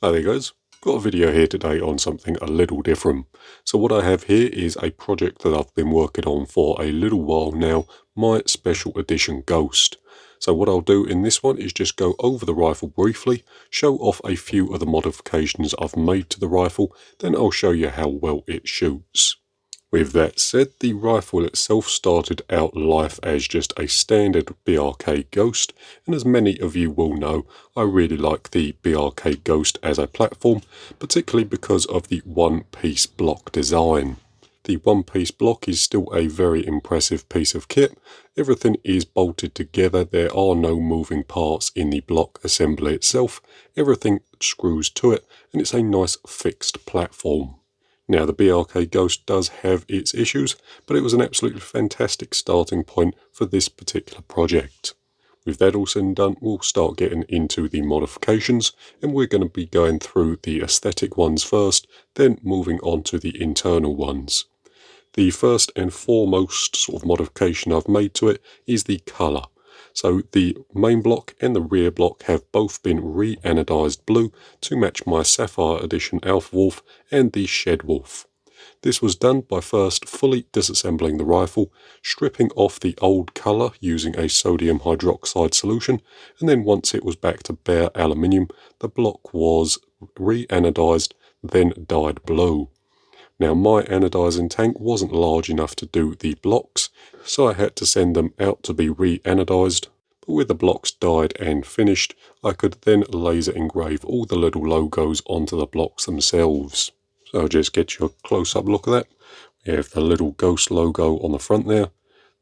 Hi there guys, got a video here today on something a little different. So what I have here is a project that I've been working on for a little while now, my Special Edition Ghost. So what I'll do in this one is just go over the rifle briefly, show off a few of the modifications I've made to the rifle, then I'll show you how well it shoots. With that said, the rifle itself started out life as just a standard BRK Ghost, and as many of you will know, I really like the BRK Ghost as a platform, particularly because of the one-piece block design. The one-piece block is still a very impressive piece of kit. Everything is bolted together, there are no moving parts in the block assembly itself, everything screws to it, and it's a nice fixed platform. Now the BRK Ghost does have its issues, but it was an absolutely fantastic starting point for this particular project. With that all said and done, we'll start getting into the modifications, and we're going to be going through the aesthetic ones first, then moving on to the internal ones. The first and foremost sort of modification I've made to it is the colour. So the main block and the rear block have both been re-anodized blue to match my Sapphire Edition Alpha Wolf and the Shed Wolf. This was done by first fully disassembling the rifle, stripping off the old colour using a sodium hydroxide solution, and then once it was back to bare aluminium, the block was re-anodized, then dyed blue. Now my anodizing tank wasn't large enough to do the blocks, so I had to send them out to be re-anodized, but with the blocks dyed and finished, I could then laser engrave all the little logos onto the blocks themselves. So I'll just get you a close-up look at that. We have the little Ghost logo on the front there,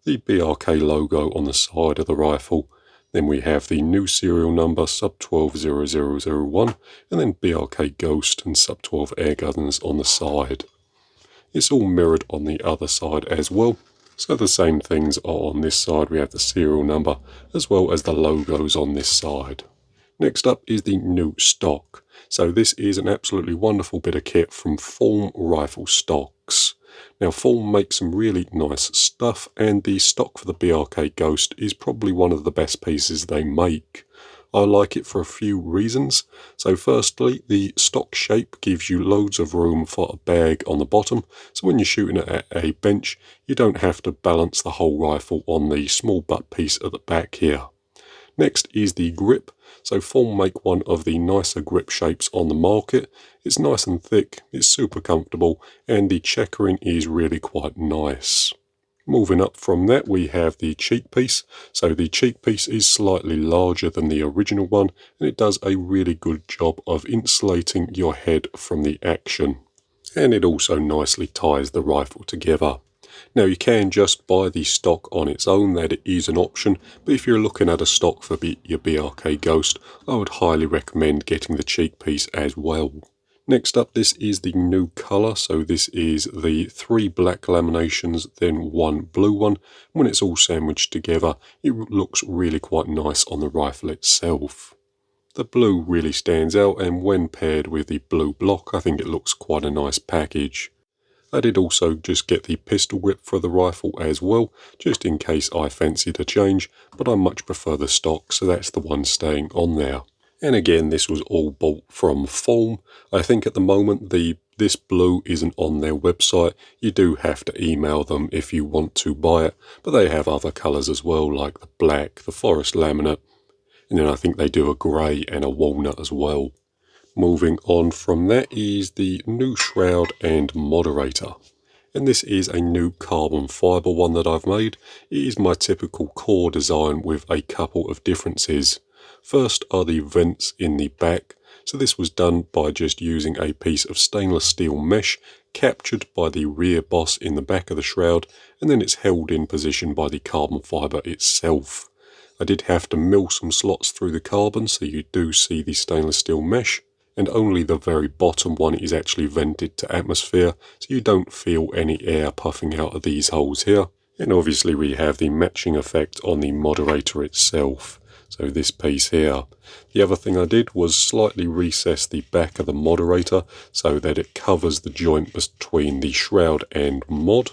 the BRK logo on the side of the rifle, then we have the new serial number Sub12 and then BRK Ghost and Sub12 Airgunners on the side. It's all mirrored on the other side as well, so the same things are on this side. We have the serial number as well as the logos on this side. Next up is the new stock. So this is an absolutely wonderful bit of kit from Form Rifle Stocks. Now Form makes some really nice stuff, and the stock for the BRK Ghost is probably one of the best pieces they make. I like it for a few reasons. So firstly, the stock shape gives you loads of room for a bag on the bottom, so when you're shooting it at a bench, you don't have to balance the whole rifle on the small butt piece at the back here. Next is the grip. So Form make one of the nicer grip shapes on the market. It's nice and thick, it's super comfortable, and the checkering is really quite nice. Moving up from that, we have the cheek piece. So the cheek piece is slightly larger than the original one, and it does a really good job of insulating your head from the action. And it also nicely ties the rifle together. Now you can just buy the stock on its own, that is an option, but if you're looking at a stock for your BRK Ghost, I would highly recommend getting the cheek piece as well. Next up, this is the new colour. So this is the 3 black laminations, then 1 blue one. When it's all sandwiched together, it looks really quite nice on the rifle itself. The blue really stands out, and when paired with the blue block, I think it looks quite a nice package. I did also just get the pistol grip for the rifle as well, just in case I fancied a change, but I much prefer the stock, so that's the one staying on there. And again, this was all bought from Form. I think at the moment this blue isn't on their website. You do have to email them if you want to buy it, but they have other colours as well, like the black, the forest laminate, and then I think they do a grey and a walnut as well. Moving on from that is the new shroud and moderator. And this is a new carbon fibre one that I've made. It is my typical core design with a couple of differences. First are the vents in the back. So this was done by just using a piece of stainless steel mesh captured by the rear boss in the back of the shroud, and then it's held in position by the carbon fibre itself. I did have to mill some slots through the carbon, so you do see the stainless steel mesh, and only the very bottom one is actually vented to atmosphere, so you don't feel any air puffing out of these holes here. And obviously we have the matching effect on the moderator itself. So this piece here. The other thing I did was slightly recess the back of the moderator so that it covers the joint between the shroud and mod.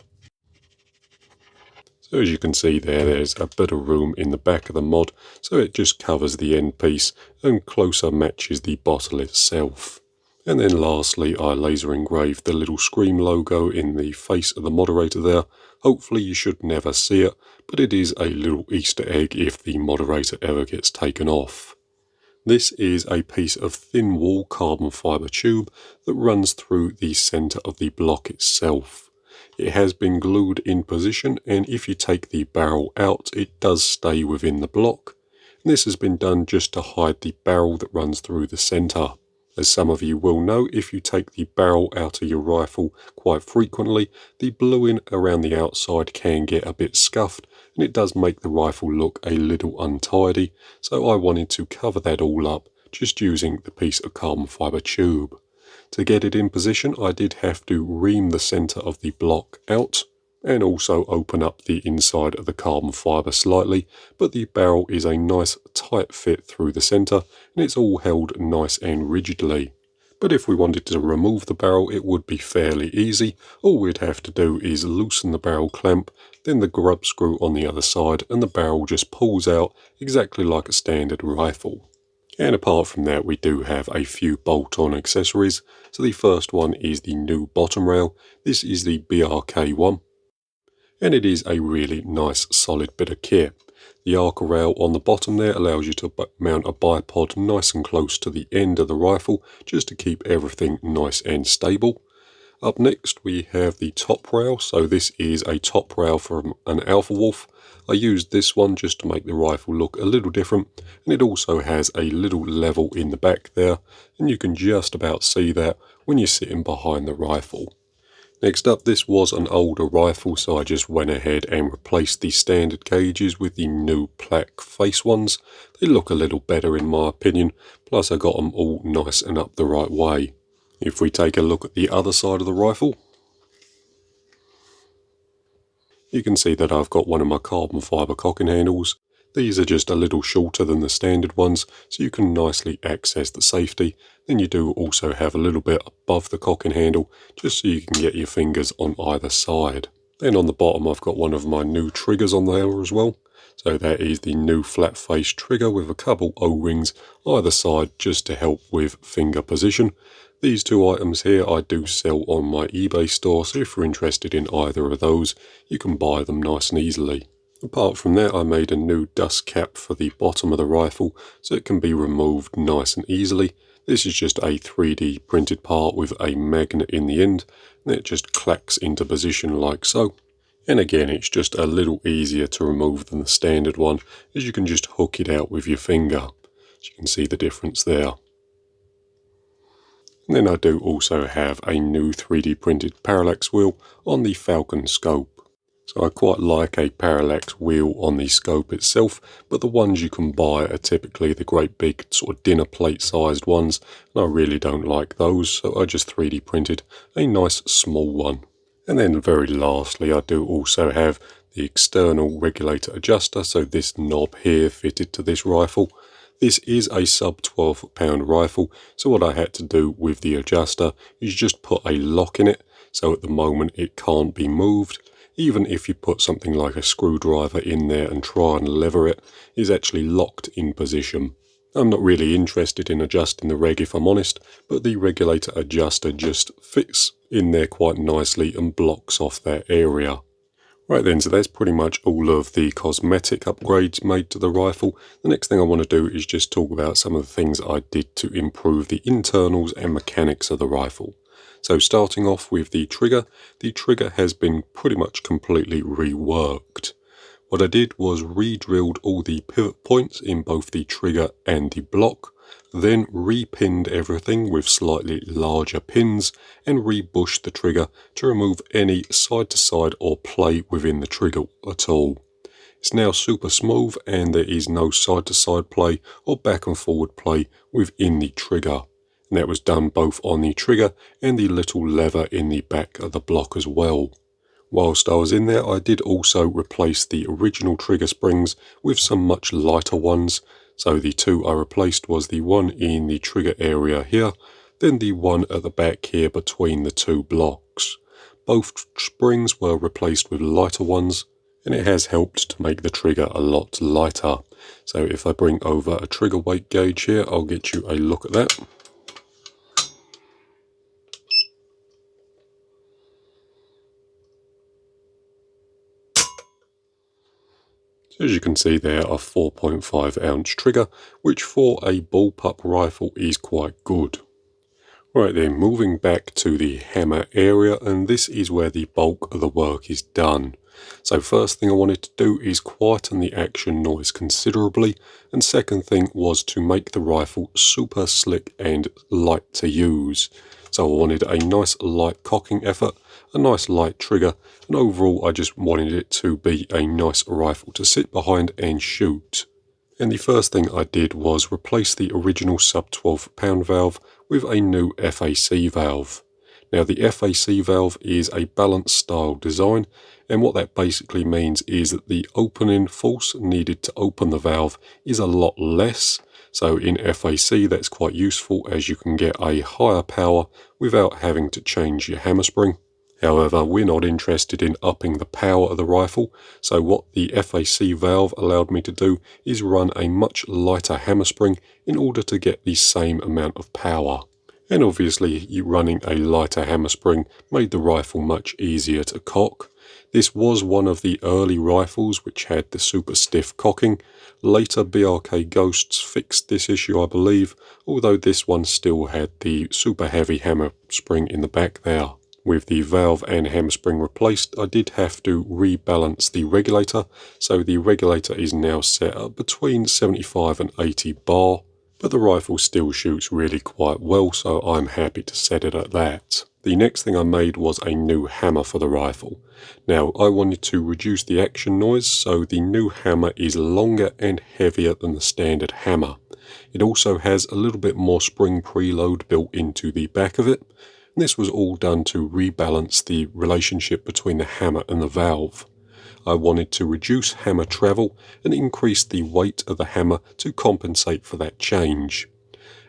So as you can see there's a bit of room in the back of the mod, so it just covers the end piece and closer matches the bottle itself. And then lastly, I laser engraved the little Scream logo in the face of the moderator there. Hopefully you should never see it, but it is a little Easter egg if the moderator ever gets taken off. This is a piece of thin wall carbon fibre tube that runs through the centre of the block itself. It has been glued in position, and if you take the barrel out, it does stay within the block. And this has been done just to hide the barrel that runs through the centre. As some of you will know, if you take the barrel out of your rifle quite frequently, the bluing around the outside can get a bit scuffed, and it does make the rifle look a little untidy, so I wanted to cover that all up just using the piece of carbon fibre tube. To get it in position, I did have to ream the centre of the block out and also open up the inside of the carbon fibre slightly, but the barrel is a nice tight fit through the centre and it's all held nice and rigidly. But if we wanted to remove the barrel, it would be fairly easy. All we'd have to do is loosen the barrel clamp, then the grub screw on the other side, and the barrel just pulls out exactly like a standard rifle. And apart from that, we do have a few bolt-on accessories. So the first one is the new bottom rail. This is the BRK one, and it is a really nice solid bit of kit. The arc rail on the bottom there allows you to mount a bipod nice and close to the end of the rifle, just to keep everything nice and stable. Up next we have the top rail. So this is a top rail from an Alpha Wolf. I used this one just to make the rifle look a little different, and it also has a little level in the back there, and you can just about see that when you're sitting behind the rifle. Next up, this was an older rifle, so I just went ahead and replaced the standard gauges with the new plaque face ones. They look a little better in my opinion, plus I got them all nice and up the right way. If we take a look at the other side of the rifle, you can see that I've got one of my carbon fibre cocking handles. These are just a little shorter than the standard ones, so you can nicely access the safety. Then you do also have a little bit above the cocking handle, just so you can get your fingers on either side. Then on the bottom I've got one of my new triggers on there as well. So that is the new flat face trigger with a couple O-rings either side just to help with finger position. These two items here I do sell on my eBay store, so if you're interested in either of those, you can buy them nice and easily. Apart from that, I made a new dust cap for the bottom of the rifle, so it can be removed nice and easily. This is just a 3D printed part with a magnet in the end, and it just clacks into position like so. And again, it's just a little easier to remove than the standard one, as you can just hook it out with your finger. As you can see the difference there. And then I do also have a new 3D printed parallax wheel on the Falcon scope. So I quite like a parallax wheel on the scope itself, but the ones you can buy are typically the great big sort of dinner plate sized ones, and I really don't like those, so I just 3D printed a nice small one. And then very lastly, I do also have the external regulator adjuster, so this knob here fitted to this rifle. This is a sub 12 pound rifle, so what I had to do with the adjuster is just put a lock in it, so at the moment it can't be moved. Even if you put something like a screwdriver in there and try and lever it, it's actually locked in position. I'm not really interested in adjusting the reg if I'm honest, but the regulator adjuster just fits in there quite nicely and blocks off that area. Right then, so that's pretty much all of the cosmetic upgrades made to the rifle. The next thing I want to do is just talk about some of the things I did to improve the internals and mechanics of the rifle. So starting off with the trigger has been pretty much completely reworked. What I did was re-drilled all the pivot points in both the trigger and the block, then re-pinned everything with slightly larger pins and re-bushed the trigger to remove any side-to-side or play within the trigger at all. It's now super smooth and there is no side-to-side play or back and forward play within the trigger. And that was done both on the trigger and the little lever in the back of the block as well. Whilst I was in there, I did also replace the original trigger springs with some much lighter ones. So the two I replaced was the one in the trigger area here, then the one at the back here between the two blocks. Both springs were replaced with lighter ones, and it has helped to make the trigger a lot lighter. So if I bring over a trigger weight gauge here, I'll get you a look at that. So as you can see there, a 4.5 ounce trigger, which for a bullpup rifle is quite good. Right then, moving back to the hammer area, and this is where the bulk of the work is done. So first thing I wanted to do is quieten the action noise considerably, and second thing was to make the rifle super slick and light to use. So I wanted a nice light cocking effort, a nice light trigger, and overall I just wanted it to be a nice rifle to sit behind and shoot. And the first thing I did was replace the original sub-12 pound valve with a new FAC valve. Now the FAC valve is a balanced style design, and what that basically means is that the opening force needed to open the valve is a lot less. So in FAC that's quite useful as you can get a higher power without having to change your hammer spring. However, we're not interested in upping the power of the rifle, so what the FAC valve allowed me to do is run a much lighter hammer spring in order to get the same amount of power. And obviously, running a lighter hammer spring made the rifle much easier to cock. This was one of the early rifles which had the super stiff cocking. Later BRK Ghosts fixed this issue, I believe, although this one still had the super heavy hammer spring in the back there. With the valve and hammer spring replaced, I did have to rebalance the regulator, so the regulator is now set up between 75 and 80 bar, but the rifle still shoots really quite well, so I'm happy to set it at that. The next thing I made was a new hammer for the rifle. Now, I wanted to reduce the action noise, so the new hammer is longer and heavier than the standard hammer. It also has a little bit more spring preload built into the back of it. This was all done to rebalance the relationship between the hammer and the valve. I wanted to reduce hammer travel and increase the weight of the hammer to compensate for that change.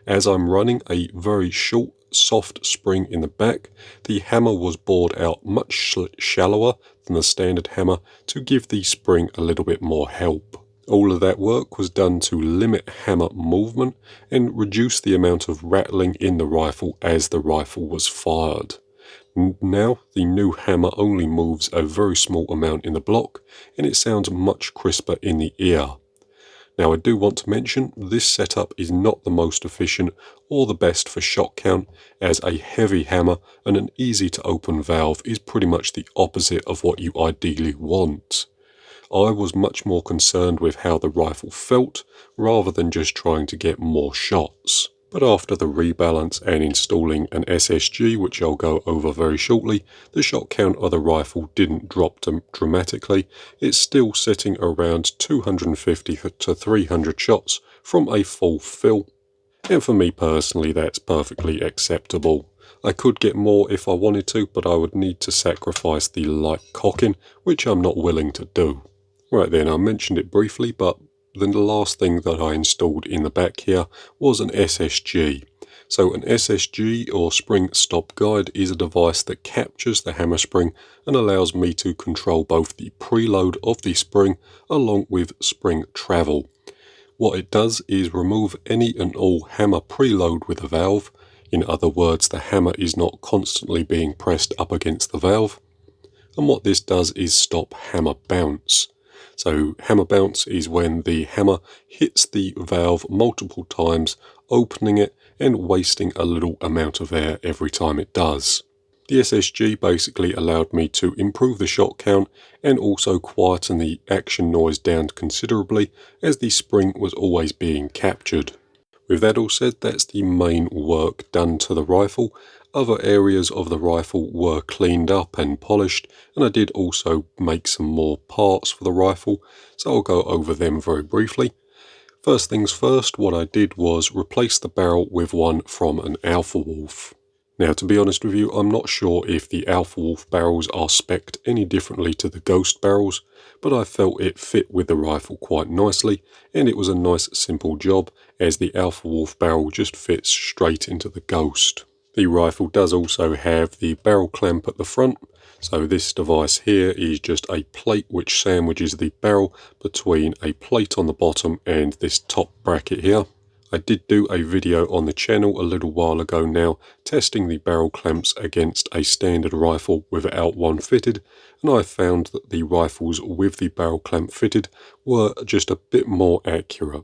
As I'm running a very short, soft spring in the back, the hammer was bored out much shallower than the standard hammer to give the spring a little bit more help. All of that work was done to limit hammer movement and reduce the amount of rattling in the rifle as the rifle was fired. Now the new hammer only moves a very small amount in the block and it sounds much crisper in the ear. Now I do want to mention this setup is not the most efficient or the best for shot count, as a heavy hammer and an easy to open valve is pretty much the opposite of what you ideally want. I was much more concerned with how the rifle felt rather than just trying to get more shots. But after the rebalance and installing an SSG, which I'll go over very shortly, the shot count of the rifle didn't drop dramatically. It's still sitting around 250 to 300 shots from a full fill. And for me personally, that's perfectly acceptable. I could get more if I wanted to, but I would need to sacrifice the light cocking, which I'm not willing to do. Right then, I mentioned it briefly, but then the last thing that I installed in the back here was an SSG. So an SSG, or spring stop guide, is a device that captures the hammer spring and allows me to control both the preload of the spring along with spring travel. What it does is remove any and all hammer preload with the valve. In other words, the hammer is not constantly being pressed up against the valve. And what this does is stop hammer bounce. So hammer bounce is when the hammer hits the valve multiple times, opening it and wasting a little amount of air every time it does. The SSG basically allowed me to improve the shot count and also quieten the action noise down considerably, as the spring was always being captured. With that all said, that's the main work done to the rifle. Other areas of the rifle were cleaned up and polished, and I did also make some more parts for the rifle, so I'll go over them very briefly. First things first, what I did was replace the barrel with one from an Alpha Wolf. Now, to be honest with you, I'm not sure if the Alpha Wolf barrels are spec'd any differently to the Ghost barrels, but I felt it fit with the rifle quite nicely, and it was a nice simple job, as the Alpha Wolf barrel just fits straight into the Ghost. The rifle does also have the barrel clamp at the front, so this device here is just a plate which sandwiches the barrel between a plate on the bottom and this top bracket here. I did do a video on the channel a little while ago now, testing the barrel clamps against a standard rifle without one fitted, and I found that the rifles with the barrel clamp fitted were just a bit more accurate.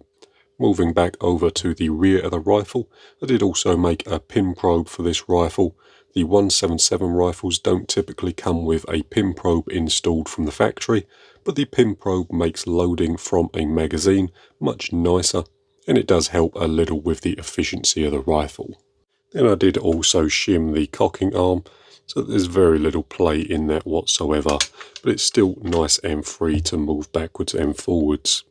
Moving back over to the rear of the rifle, I did also make a pin probe for this rifle. The 177 rifles don't typically come with a pin probe installed from the factory, but the pin probe makes loading from a magazine much nicer, and it does help a little with the efficiency of the rifle. Then I did also shim the cocking arm, so there's very little play in that whatsoever, but it's still nice and free to move backwards and forwards.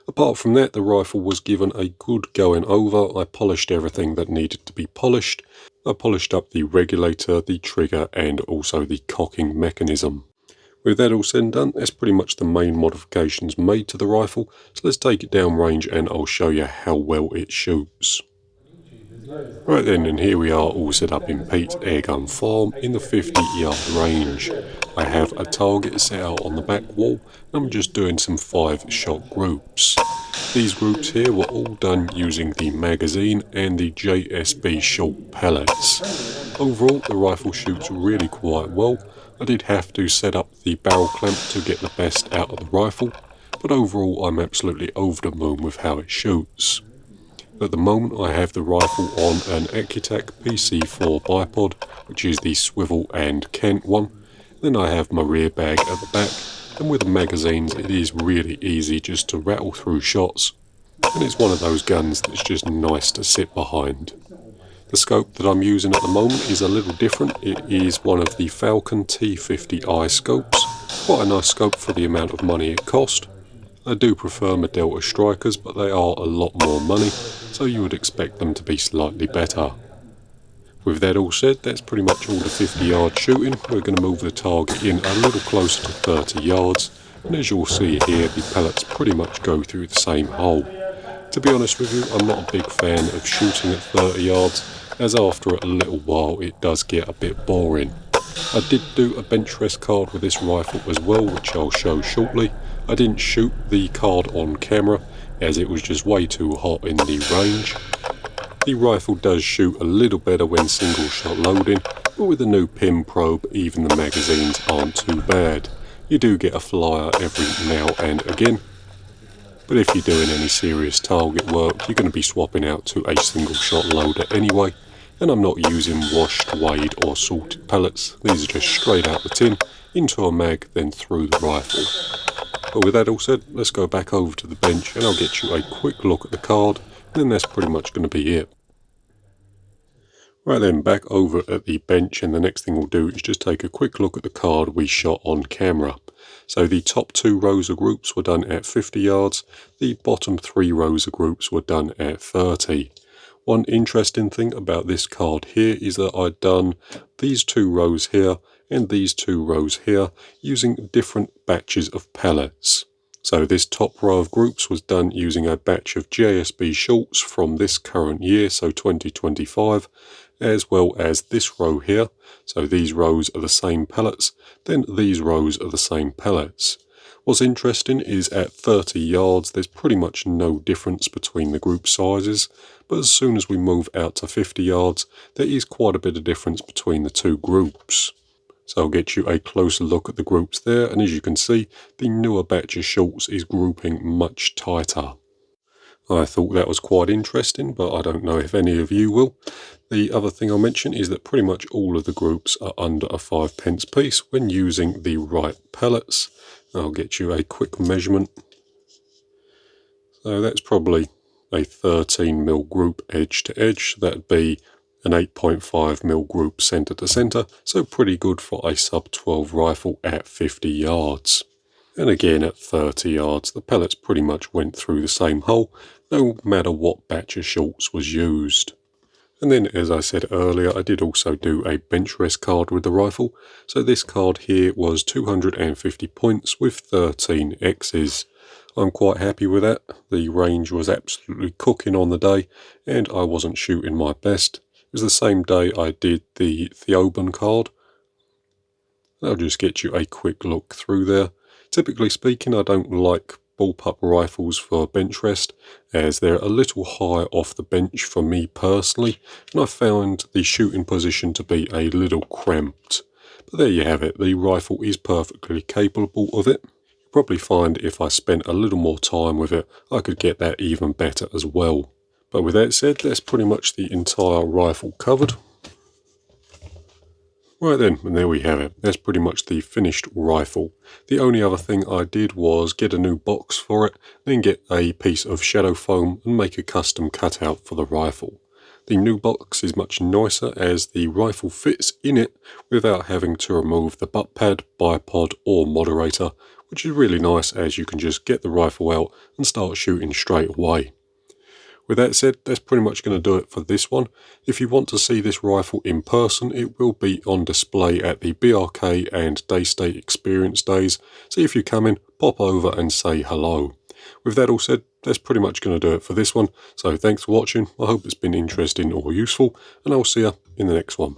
Apart from that, the rifle was given a good going over. I polished everything that needed to be polished. I polished up the regulator, the trigger, and also the cocking mechanism. With that all said and done, that's pretty much the main modifications made to the rifle. So let's take it down range and I'll show you how well it shoots. Right then, and here we are all set up in Pete's airgun farm in the 50-yard range. I have a target set out on the back wall, and I'm just doing some 5-shot groups. These groups here were all done using the magazine and the JSB short pellets. Overall, the rifle shoots really quite well. I did have to set up the barrel clamp to get the best out of the rifle, but overall I'm absolutely over the moon with how it shoots. At the moment I have the rifle on an Accutac PC4 bipod, which is the swivel and cant one. Then I have my rear bag at the back, and with the magazines it is really easy just to rattle through shots, and it's one of those guns that's just nice to sit behind. The scope that I'm using at the moment is a little different. It is one of the Falcon T50i scopes, quite a nice scope for the amount of money it cost. I do prefer my Delta Strikers, but they are a lot more money, so you would expect them to be slightly better. With that all said, that's pretty much all the 50-yard shooting. We're going to move the target in a little closer to 30 yards, and as you'll see here, the pellets pretty much go through the same hole. To be honest with you, I'm not a big fan of shooting at 30 yards, as after a little while it does get a bit boring. I did do a bench rest card with this rifle as well, which I'll show shortly. I didn't shoot the card on camera as it was just way too hot in the range. The rifle does shoot a little better when single shot loading, but with the new pin probe even the magazines aren't too bad. You do get a flyer every now and again, but if you're doing any serious target work you're going to be swapping out to a single shot loader anyway. And I'm not using washed, weighed or salted pellets. These are just straight out the tin, into a mag, then through the rifle. But with that all said, let's go back over to the bench and I'll get you a quick look at the card, and then that's pretty much going to be it. Right then, back over at the bench, and the next thing we'll do is just take a quick look at the card we shot on camera. So the top 2 rows of groups were done at 50 yards, the bottom 3 rows of groups were done at 30. One interesting thing about this card here is that I'd done these 2 rows here and these 2 rows here using different batches of pellets. So this top row of groups was done using a batch of JSB shorts from this current year, so 2025, as well as this row here. So these rows are the same pellets, then these rows are the same pellets. What's interesting is at 30 yards there's pretty much no difference between the group sizes, but as soon as we move out to 50 yards there is quite a bit of difference between the 2 groups. So I'll get you a closer look at the groups there, and as you can see the newer batch of shorts is grouping much tighter. I thought that was quite interesting, but I don't know if any of you will. The other thing I'll mention is that pretty much all of the groups are under a 5p piece when using the right pellets. I'll get you a quick measurement. So that's probably a 13mm group edge to edge. That'd be an 8.5mm group centre to centre, so pretty good for a sub-12 rifle at 50 yards. And again at 30 yards, the pellets pretty much went through the same hole, no matter what batch of shorts was used. And then, as I said earlier, I did also do a bench rest card with the rifle. So this card here was 250 points with 13 X's. I'm quite happy with that. The range was absolutely cooking on the day, and I wasn't shooting my best. It was the same day I did the Outgun card. I'll just get you a quick look through there. Typically speaking, I don't like bullpup rifles for bench rest, as they're a little high off the bench for me personally, and I found the shooting position to be a little cramped. But there you have it, the rifle is perfectly capable of it. You'll probably find if I spent a little more time with it, I could get that even better as well. But with that said, that's pretty much the entire rifle covered. Right then, and there we have it. That's pretty much the finished rifle. The only other thing I did was get a new box for it, then get a piece of shadow foam and make a custom cutout for the rifle. The new box is much nicer as the rifle fits in it without having to remove the butt pad, bipod or moderator, which is really nice as you can just get the rifle out and start shooting straight away. With that said, that's pretty much going to do it for this one. If you want to see this rifle in person, it will be on display at the BRK and Daystate Experience Days, so if you come in, pop over and say hello. With that all said, that's pretty much going to do it for this one, so thanks for watching. I hope it's been interesting or useful, and I'll see you in the next one.